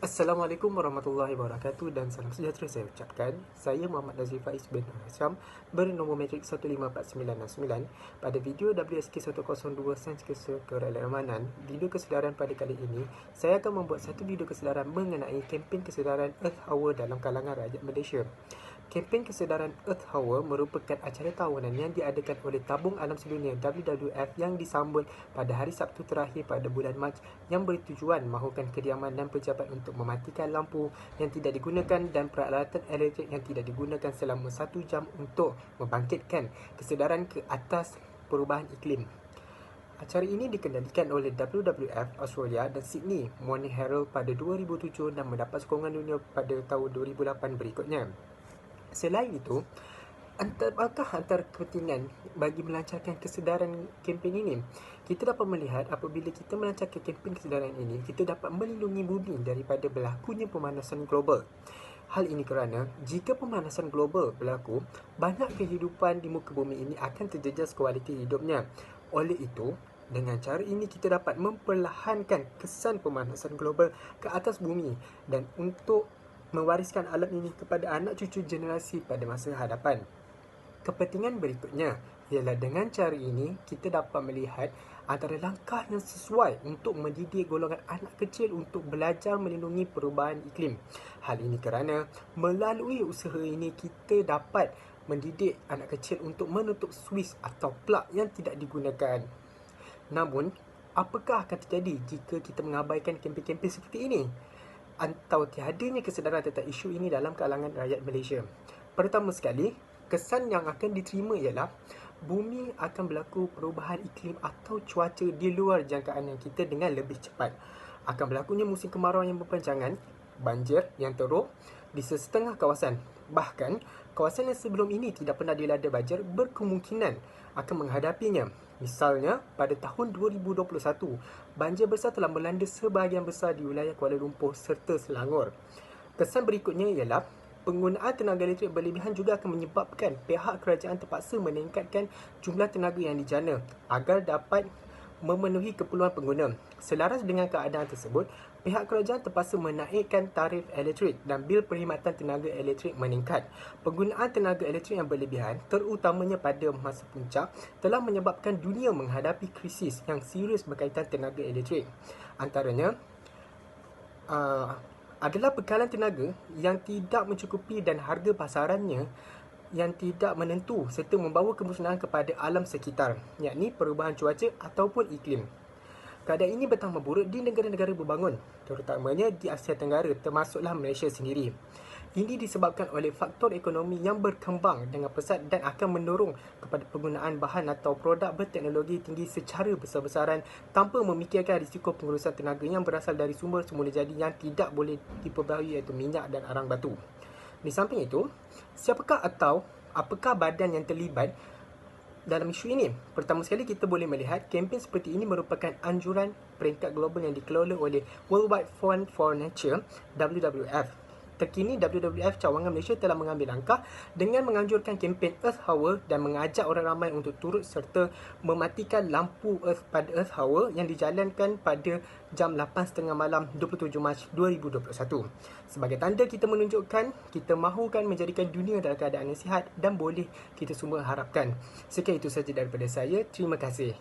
Assalamualaikum warahmatullahi wabarakatuh dan salam sejahtera saya ucapkan. Saya Muhammad Nazri Faiz bin Hasham bernombor metrik 15499. Pada video WSK 102 Sains Kesedaran, video kesedaran pada kali ini, saya akan membuat satu video kesedaran mengenai kempen kesedaran Earth Hour dalam kalangan rakyat Malaysia. Kempen kesedaran Earth Hour merupakan acara tahunan yang diadakan oleh Tabung Alam Sedunia WWF yang disambut pada hari Sabtu terakhir pada bulan Mac yang bertujuan mahukan kediaman dan pejabat untuk mematikan lampu yang tidak digunakan dan peralatan elektrik yang tidak digunakan selama 1 jam untuk membangkitkan kesedaran ke atas perubahan iklim. Acara ini dikendalikan oleh WWF Australia dan Sydney Morning Herald pada 2007 dan mendapat sokongan dunia pada tahun 2008 berikutnya. Selain itu, apakah antara kepentingan bagi melancarkan kesedaran kempen ini? Kita dapat melihat apabila kita melancarkan kempen kesedaran ini, kita dapat melindungi bumi daripada berlakunya pemanasan global. Hal ini kerana jika pemanasan global berlaku, banyak kehidupan di muka bumi ini akan terjejas kualiti hidupnya. Oleh itu, dengan cara ini kita dapat memperlahankan kesan pemanasan global ke atas bumi dan untuk mewariskan alam ini kepada anak cucu generasi pada masa hadapan. Kepentingan berikutnya ialah dengan cara ini kita dapat melihat antara langkah yang sesuai untuk mendidik golongan anak kecil untuk belajar melindungi perubahan iklim. Hal ini kerana melalui usaha ini kita dapat mendidik anak kecil untuk menutup suis atau plug yang tidak digunakan. Namun, apakah akan terjadi jika kita mengabaikan kempen-kempen seperti ini? Atau tiadanya kesedaran tentang isu ini dalam kalangan rakyat Malaysia. Pertama sekali, kesan yang akan diterima ialah bumi akan berlaku perubahan iklim atau cuaca di luar jangkaan yang kita dengan lebih cepat. Akan berlakunya musim kemarau yang berpanjangan, banjir yang teruk di setengah kawasan. Bahkan, kawasan yang sebelum ini tidak pernah dilanda banjir berkemungkinan akan menghadapinya. Misalnya, pada tahun 2021, banjir besar telah melanda sebahagian besar di wilayah Kuala Lumpur serta Selangor. Kesan berikutnya ialah penggunaan tenaga elektrik berlebihan juga akan menyebabkan pihak kerajaan terpaksa meningkatkan jumlah tenaga yang dijana agar dapat memenuhi keperluan pengguna. Selaras dengan keadaan tersebut, pihak kerajaan terpaksa menaikkan tarif elektrik dan bil perkhidmatan tenaga elektrik meningkat. Penggunaan tenaga elektrik yang berlebihan, terutamanya pada masa puncak, telah menyebabkan dunia menghadapi krisis yang serius berkaitan tenaga elektrik. Antaranya adalah bekalan tenaga yang tidak mencukupi dan harga pasarannya yang tidak menentu serta membawa kemusnahan kepada alam sekitar, yakni perubahan cuaca ataupun iklim. Keadaan ini bertambah buruk di negara-negara berbangun, terutamanya di Asia Tenggara termasuklah Malaysia sendiri. Ini disebabkan oleh faktor ekonomi yang berkembang dengan pesat dan akan mendorong kepada penggunaan bahan atau produk berteknologi tinggi secara besar-besaran tanpa memikirkan risiko pengurusan tenaga yang berasal dari sumber semula jadi yang tidak boleh diperbaharui iaitu minyak dan arang batu. Di samping itu, siapakah atau apakah badan yang terlibat dalam isu ini? Pertama sekali, kita boleh melihat kempen seperti ini merupakan anjuran peringkat global yang dikelola oleh World Wide Fund for Nature (WWF). Terkini, WWF cawangan Malaysia telah mengambil langkah dengan menganjurkan kempen Earth Hour dan mengajak orang ramai untuk turut serta mematikan lampu Earth pada Earth Hour yang dijalankan pada jam 8.30 malam 27 Mac 2021. Sebagai tanda kita menunjukkan kita mahukan menjadikan dunia dalam keadaan yang sihat dan boleh kita semua harapkan. Sekian itu sahaja daripada saya. Terima kasih.